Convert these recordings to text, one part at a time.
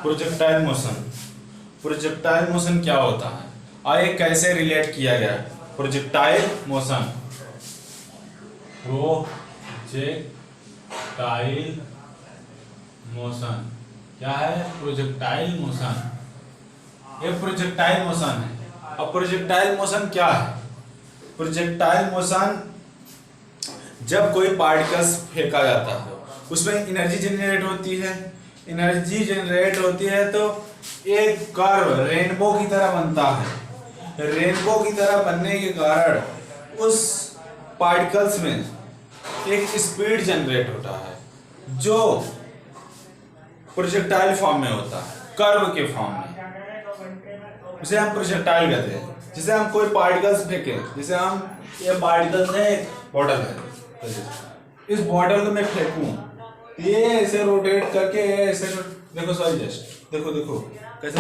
Projectile motion. Projectile motion क्या होता है और ये कैसे रिलेट किया गया है? प्रोजेक्टाइल मोशन, प्रोजेक्टाइल मोशन क्या है? प्रोजेक्टाइल मोशन, ये प्रोजेक्टाइल मोशन है। अब प्रोजेक्टाइल मोशन क्या है? प्रोजेक्टाइल मोशन जब कोई पार्टिकल्स फेंका जाता है उसमें एनर्जी जनरेट होती है। एनर्जी जनरेट होती है तो एक कर्व रेनबो की तरह बनता है। रेनबो की तरह बनने के कारण उस पार्टिकल्स में एक स्पीड जनरेट होता है जो प्रोजेक्टाइल फॉर्म में होता है, कर्व के फॉर्म में, उसे हम प्रोजेक्टाइल कहते हैं। जैसे हम कोई पार्टिकल्स फेंके, जैसे हम ये पार्टिकल्स है, एक बॉटल है, इस बॉटल को मैं फेंकूं, ये ऐसे रोटेट करके ऐसे देखो, सॉरी जस्ट देखो देखो कैसे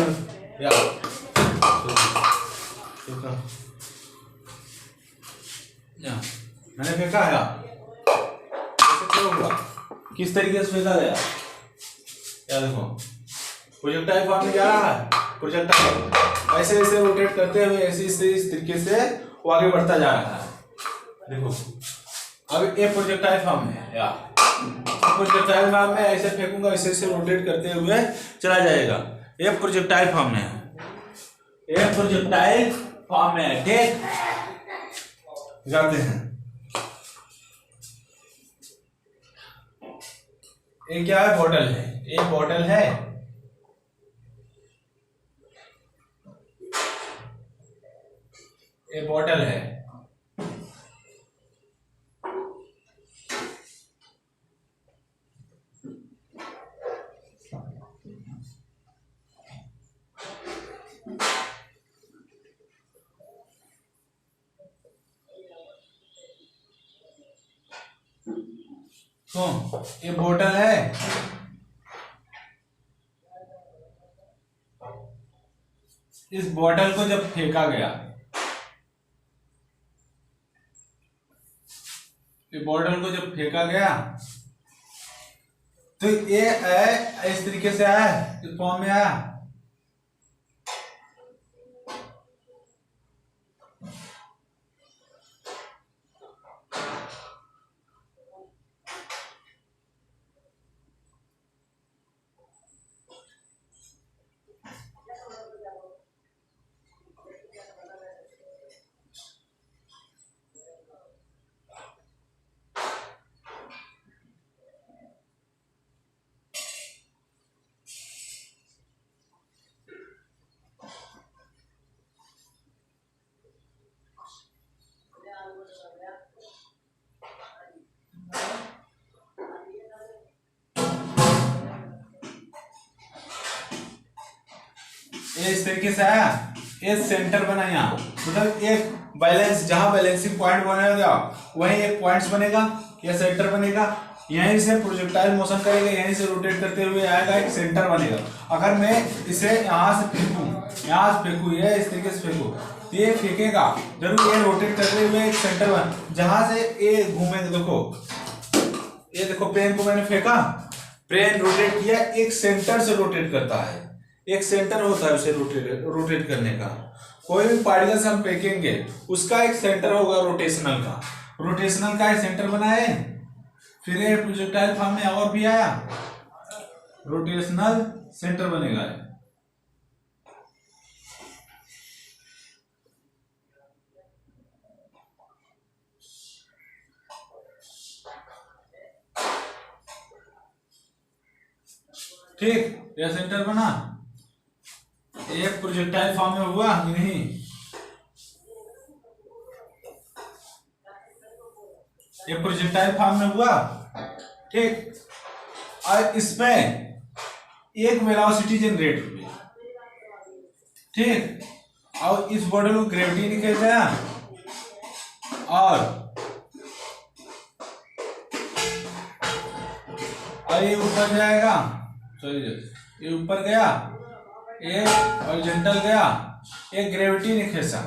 या मैंने फेंका है, कैसे क्या हुआ, किस तरीके से फेंका गया, क्या देखो प्रोजेक्टाइल फॉर्म में जा रहा है। प्रोजेक्टाइल ऐसे ऐसे रोटेट करते हुए ऐसे ऐसे इस तरीके से वो आगे बढ़ता जा रहा है। देखो अब ये प्रोजेक्टाइल फॉर्म में है, या प्रोजेक्टाइल फॉर्म में ऐसे फेंकूंगा, ऐसे ऐसे रोटेट करते हुए चला जाएगा। ये प्रोजेक्टाइल फॉर्म में है, ये प्रोजेक्टाइल फॉर्म में है। ठीक, जाते हैं। ये क्या है? बॉटल है, ये बॉटल है, ये बॉटल है। तो ये बोतल है, इस बोतल को जब फेंका गया, ये बोतल को जब फेंका गया तो ये इस तरीके से आया, इस फॉर्म में आया। ये इस तरीके से आया, ये सेंटर बना यहाँ, मतलब एक बैलेंस, जहां बैलेंसिंग पॉइंट बनेगा वहीं एक पॉइंट्स बनेगा, या सेंटर बनेगा। यहीं से प्रोजेक्टाइल मोशन करेगा, यहीं से रोटेट करते हुए आएगा, एक सेंटर बनेगा। अगर मैं इसे यहाँ से फेंकूं, यहाँ से फेंकूं, ये इस तरीके से फेंकूं, तो ये फेंकेगा जरूर, ये रोटेट करते हुए एक सेंटर बन, जहां से ये घूमेगा। देखो ये देखो, पेन को मैंने फेंका, पेन रोटेट किया, एक सेंटर से रोटेट करता है, एक सेंटर होता है उसे रोटेट करने का। कोई भी पार्टिकल हम फेंकेंगे उसका एक सेंटर होगा रोटेशनल का, रोटेशनल का एक सेंटर बनाए। फिर ये प्रोजेक्टाइल फॉर्म में और भी आया, रोटेशनल सेंटर बनेगा। ठीक, यह सेंटर बना, एक प्रोजेक्टाइल फॉर्म में हुआ कि नहीं? ये प्रोजेक्टाइल फॉर्म में हुआ। ठीक, और इसमें एक वेलोसिटी जनरेट हुई। ठीक, और इस बॉटल को ग्रेविटी ने खींचा और ये ऊपर जाएगा, सॉरी ये ऊपर गया, ये हॉरिजॉन्टल गया, ये ग्रेविटी ने खींचा,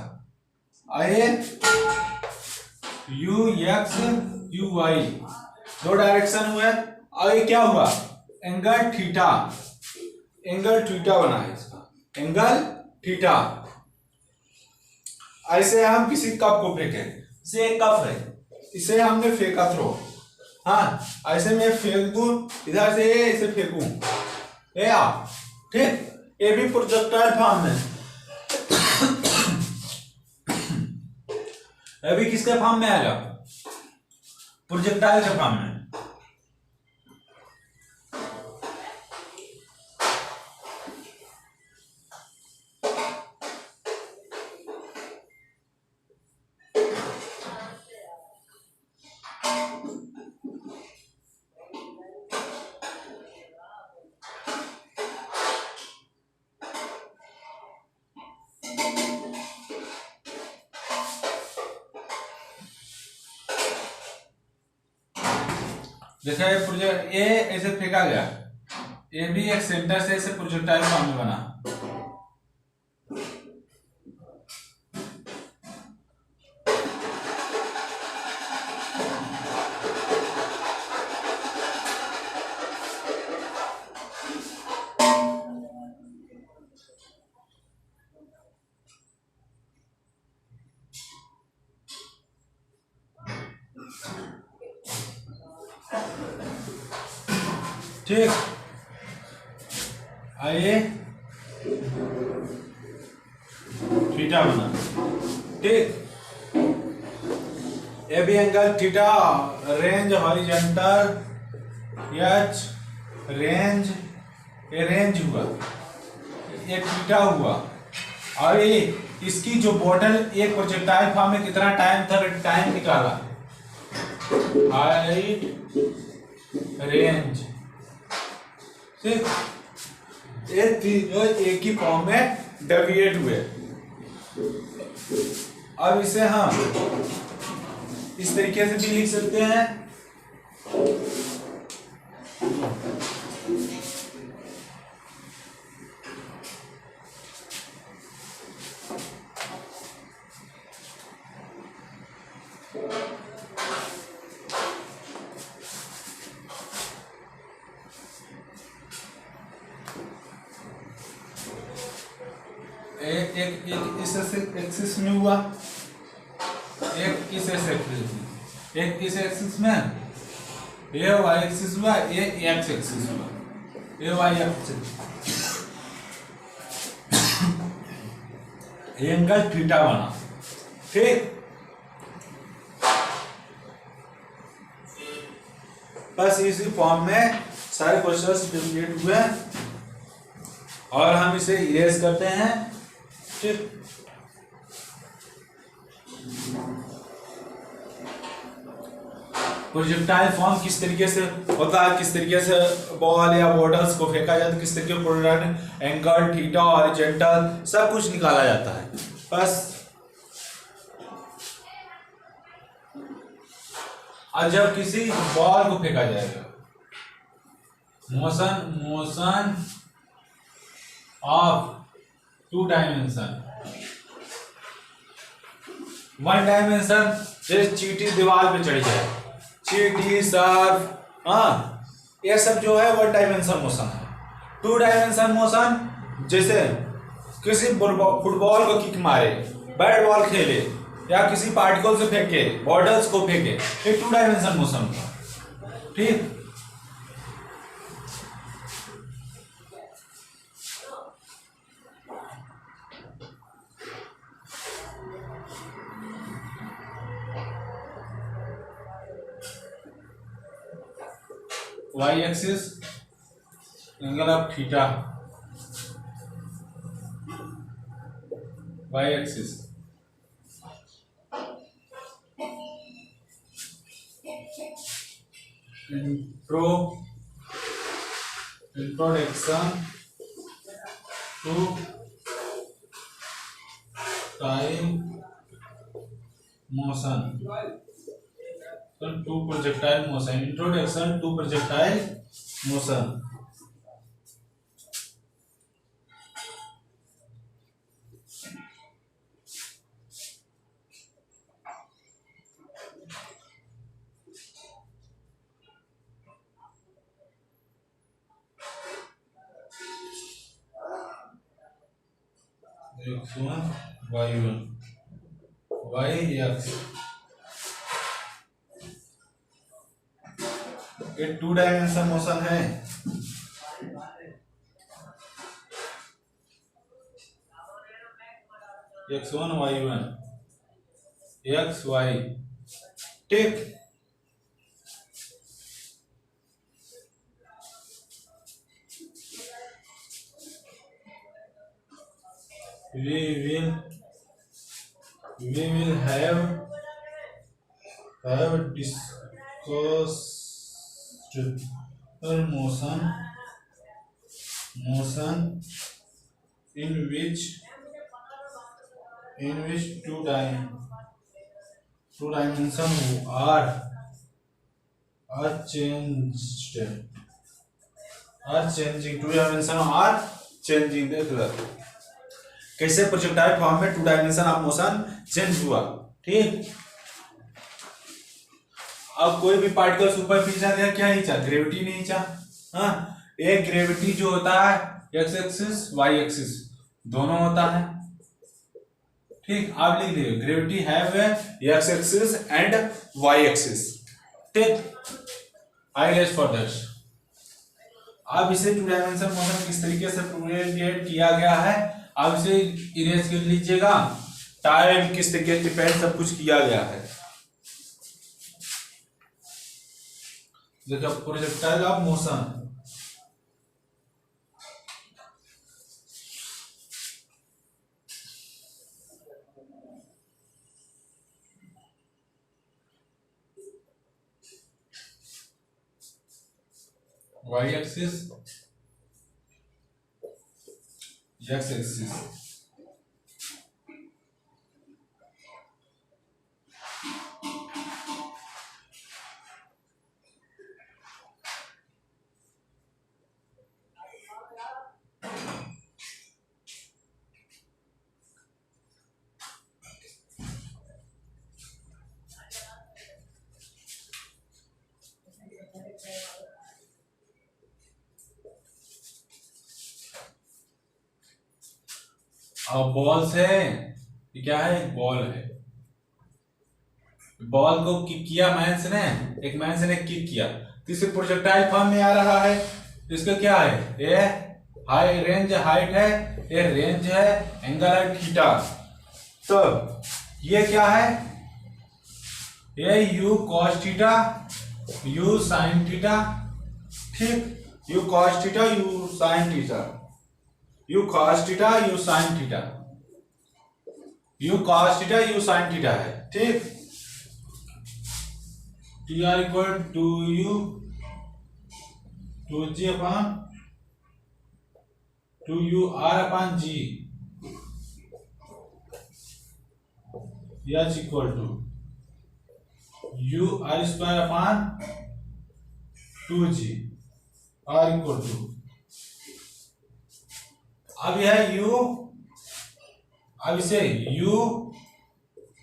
और ये यू एक्स यू वाई दो डायरेक्शन हुए, और ये क्या हुआ? एंगल थीटा, एंगल थीटा बना है इसका, एंगल थीटा। ऐसे हम किसी कप को फेंके, इसे एक कप है, इसे हमने फेंका थ्रो, हाँ ऐसे मैं फेंक दूं इधर से, इसे फेंकूं ये आप, ठीक, ये भी प्रोजेक्टाइल फॉर्म में, ये भी किसके फॉर्म में आएगा, प्रोजेक्टाइल के फॉर्म में। जैसे ये ऐसे फेंका गया, ये भी एक सेंटर से ऐसे प्रोजेक्टाइल फॉर्म में बना, ठीक। आइए थीटा बना, ठीक, A B angle theta, range horizontal H, range ये रेंज हुआ, ये थीटा हुआ, और ये इसकी जो बॉटल एक प्रोजेक्टाइल फॉर्म में कितना टाइम था, टाइम निकाला, हाइट रेंज, ठीक, ये तीनों एक ही फॉर्म में डेविएट हुए। अब इसे हम इस तरीके से भी लिख सकते हैं, एक इस एक्सिस में हुआ, एक इस एक्सिस में, एक इस एक्सिस में, ये वाई एक्सिस हुआ, ये एक्स एक्सिस हुआ, ये वाई एक्सिस, एंगल थीटा बना, ठीक। बस इसी फॉर्म में सारे क्वेश्चंस कंप्लीट हुए और हम इसे इरेज करते हैं, ठीक। प्रोजेक्टाइल फॉर्म किस तरीके से होता है, किस तरीके से बॉल या बॉटल्स को फेंका जाता है, किस तरीके प्रोजेक्ट एंगल थीटा हॉरिजॉन्टल सब कुछ निकाला जाता है। बस और जब किसी बॉल को फेंका जाएगा, motion of two dimension, one dimension, जैसे चींटी दीवार पे चढ़ जाए, चींटी सर्फ, हाँ ये सब जो है वन डायमेंशन मोशन है। टू डायमेंशन मोशन जैसे किसी फुटबॉल को किक मारे, बैट बॉल खेले या किसी पार्टिकल से फेंके, बॉटल्स को फेंके, ये टू डायमेंशन मोशन हुआ, ठीक। Y axis angle of theta, Y axis, introduction to time motion, to projectile motion, introduction to projectile motion. x1 y1 y x, ये 2 डायमेंशन मोशन है। x1 y1 x y, ठीक। we will have discussed motion in which two dimension are changing, two dimension are changing। देख लो कैसे projectile form में 2 dimension of motion change हुआ, ठीक। अब कोई भी पार्टिकल ऊपर खींचा गया, क्या खींचा? ग्रेविटी नहीं खींचा। हाँ, एक ग्रेविटी जो होता है एक्स एक्सिस वाई एक्सिस दोनों होता है, ठीक। आप लिख लीजिए gravity have x axis and y axis, ठीक। I guess for that. अब इसे 2 डायमेंशन मोशन किस तरीके से प्रोजेक्ट किया गया है, अब इसे इरेज कर लीजिएगा। टाइम किस तरीके से डिपेंड सब कुछ किया गया है। देखो projectile of motion, Y axis X axis, अब बॉल से, ये क्या है? बॉल है। बॉल को किक किया मैंस ने, एक मैंस ने किक किया तो इसे प्रोजेक्टाइल फॉर्म में आ रहा है। इसका क्या है? ये हाई रेंज हाइट है, ये रेंज है, एंगल है थीटा। तो ये क्या है? ये u cos theta u sine theta, ठीक। U cos theta u sine theta, u cos theta u sine theta, u cos theta u sine theta है, ठीक। T r equal to u two g upon two u r upon g, h equal to u r square upon two g, r equal to, अब यह u, अब इसे u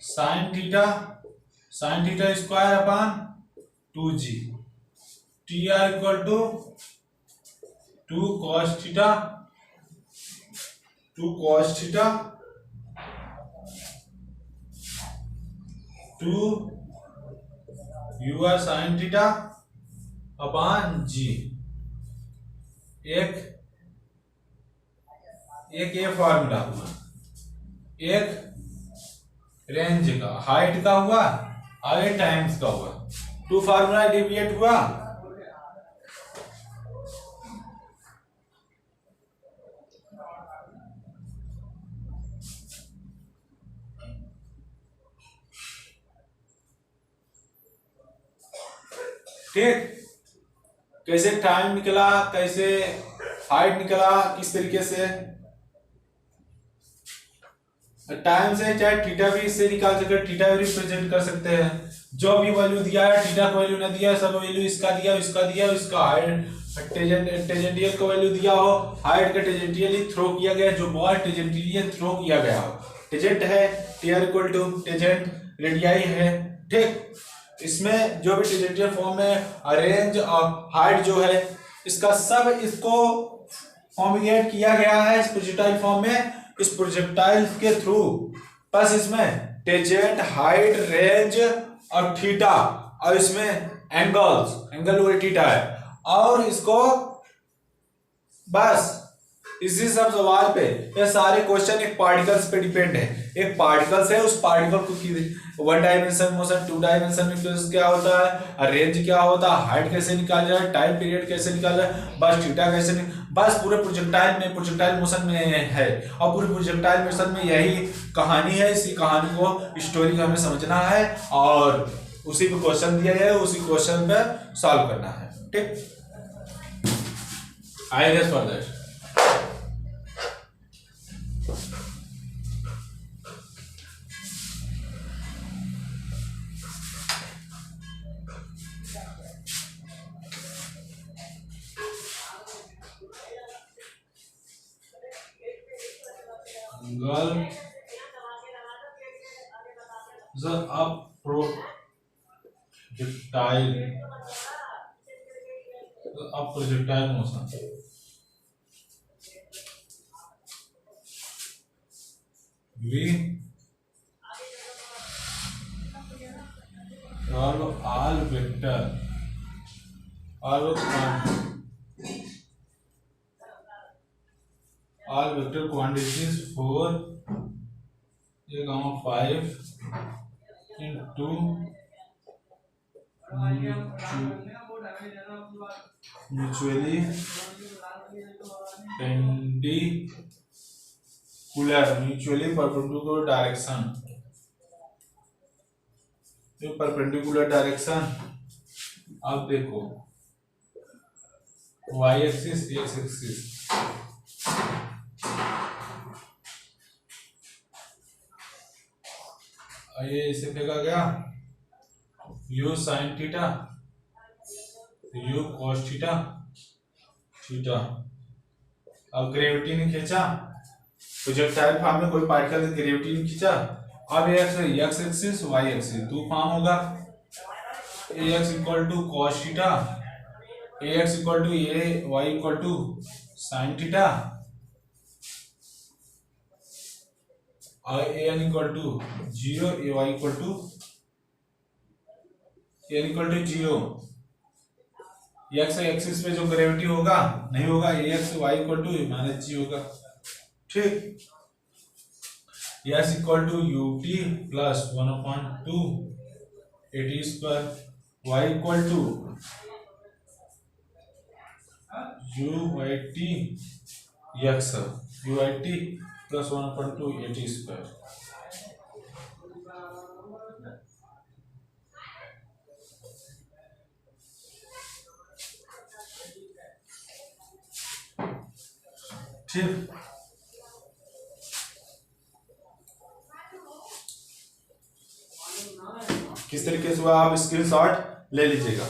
sine theta square upon 2g, t r equal to 2 cos theta 2 u r sine theta upon g। एक ये formula हुआ, एक range का height का हुआ और एक टाइम्स का हुआ, 2 फार्मूला डिविएट हुआ। ठीक, कैसे टाइम निकला, कैसे हाइट निकला, किस तरीके से टाइम से चाहे थीटा भी इससे निकाल सकते हैं, थीटा भी रिप्रेजेंट कर सकते हैं। जो भी वैल्यू दिया है, थीटा का वैल्यू ना दिया, सब वैल्यू इसका दिया, इसका हाइट टेंजेंटियल का वैल्यू दिया हो, हाइट का टेंजेंटियली थ्रो किया गया, जो बॉल टेंजेंटियली थ्रो किया गया हो, टेंजेंट है TR equal to tangent radii है। ठीक, इसमें जो भी टेंजेंटियल फॉर्म में रेंज और हाइट जो है इसका सब इसको फॉर्मुलेट किया गया है इस प्रोजेक्टाइल फॉर्म में, इस प्रोजेक्टाइल के थ्रू, बस इसमें टेंजेंट, हाइट, रेंज और थीटा, और इसमें एंगल वो थीटा है, और इसको बस इसी सब सवाल पे ये सारे क्वेश्चन एक पार्टिकल्स पे डिपेंड है। एक पार्टिकल्स है, उस पार्टिकल को one dimension motion, two dimension में क्या होता है, रेंज क्या होता है, हाइट कैसे निकाल जाए, टाइम पीरियड कैसे निकाल जाए, बस थीटा कैसे बस पूरे प्रोजेक्टाइल मोशन में है, और पूरे प्रोजेक्टाइल मोशन में यही कहानी है। इसी कहानी को, स्टोरी को हमें समझना है और उसी पे क्वेश्चन दिया है, उसी क्वेश्चन पे सॉल्व करना है। ठीक, I guess for that. Projectile motion V और all vector quantities 4 5 into mutually perpendicular direction. अब देखो y एक्सिस, x एक्सिस, ये इसे फेंका गया u sin theta, u cos theta, theta. अब ग्रेविटी ने खींचा, प्रोजेक्टाइल फॉर्म में कोई पार्टिकल ने ग्रेविटी ने खींचा। अब x एक्सिस, y एक्सिस दो फॉर्म होगा, ax equal to cos theta, ax equal to a, y equal to sin theta, और an equal to 0, ay equal to n equal to 0। x axis पे जो gravity होगा नहीं होगा, ax y equal to -g होगा। ठीक, s equal to ut plus 1/2 at square, y equal to ut x ut plus 1/2 at square. ठीक, किस तरीके से आप स्क्रीनशॉट ले लीजिएगा।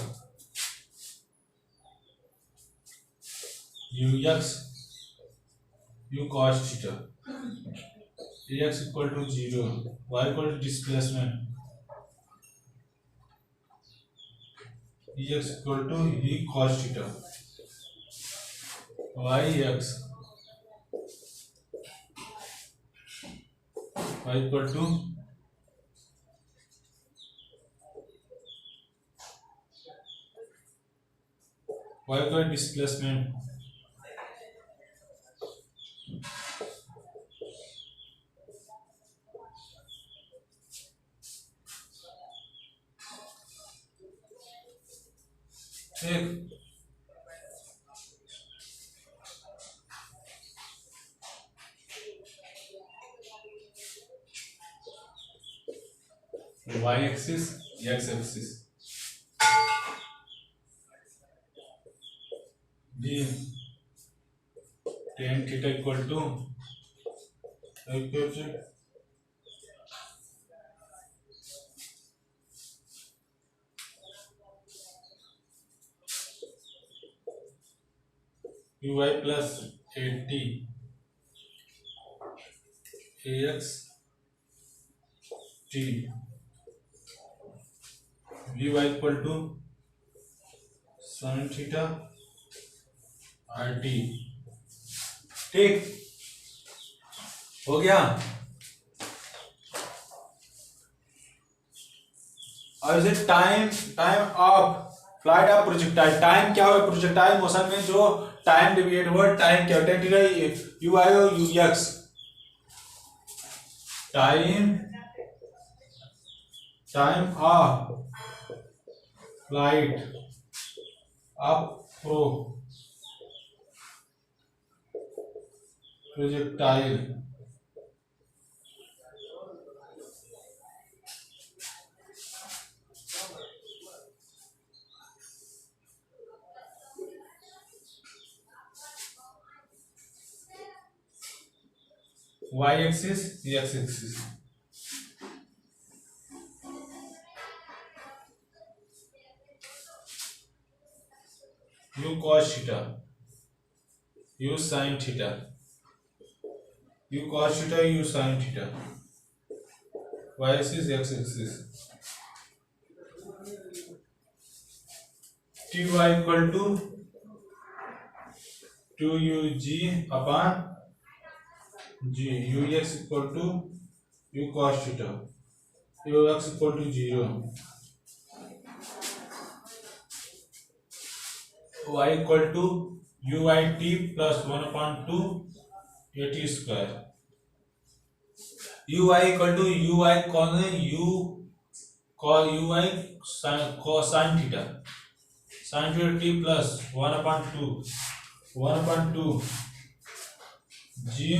u cos theta, ax equal to 0, y equal to displacement, ex equal to v cos theta, y equal to y का displacement, ठीक। y axis, x axis, d tan theta equal to uy plus 80 ax t, vy equal to sin theta rt। ठीक, हो गया। और इसे time time of flight of projectile, time क्या हुआ projectile motion में जो टाइम डिविएट हुआ, टाइम क्या यू आई और U X, time of flight of projectile y axis x axis. u cos theta, u sin theta, u cos theta, u sin theta, y axis x axis. ty equal to 2ug upon G, U X equal to U cos theta, U X equal to 0, Y equal to U I T plus 1/2 A T square, U I equal to U I cos U I sine theta T plus 1/2 G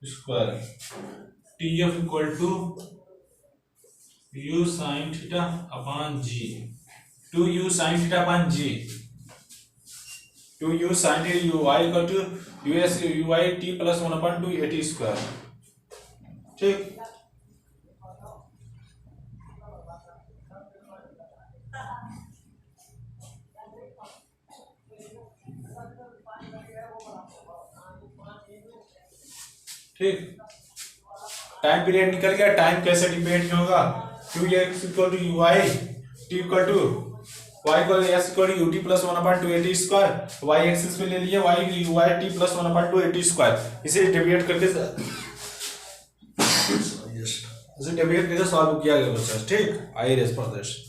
square, T F equal to U sine theta upon G, 2u sine theta upon G, 2u sine theta, U I equal to U S U I T plus 1/2 A T square. ठीक, ठीक, time period निकल गया। Time कैसे depend होगा, to X equal to U I T equal to Y equal S equal to U T plus 1/2 A T square, Y axis पे ले लिया Y U I T plus 1/2 A T square, इसे divide करके solve किया गया बच्चा। ठीक, आई race for this.